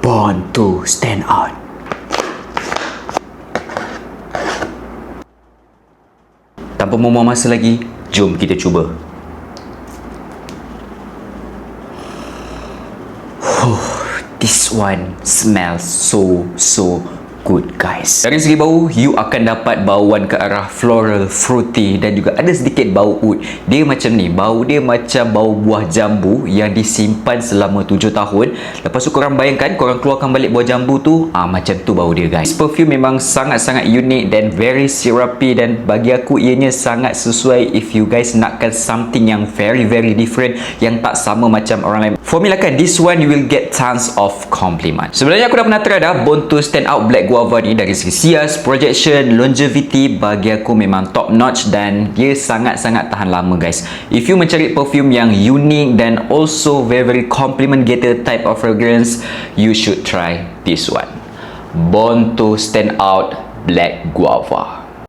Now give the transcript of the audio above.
Born to stand out. Tanpa membuang masa lagi, jom kita cuba. This one smells so good, guys. Dari segi bau, you akan dapat bauan ke arah floral, fruity dan juga ada sedikit bau oud. Dia macam ni, bau dia macam bau buah jambu yang disimpan selama 7 tahun. Lepas tu korang bayangkan, korang keluarkan balik buah jambu tu, macam tu bau dia, guys. Perfume memang sangat-sangat unik dan very syrupy, dan bagi aku ianya sangat sesuai if you guys nakkan something yang very different, yang tak sama macam orang lain. For me lah kan, this one you will get tons of compliment. Sebenarnya aku dah pernah try dah Born to Stand Out Black Guava ni. Dari segi sias, projection, longevity, bagi aku memang top notch dan dia sangat-sangat tahan lama, guys. If you mencari perfume yang unik dan also very compliment getter type of fragrance, you should try this one, Born to Stand Out Black Guava.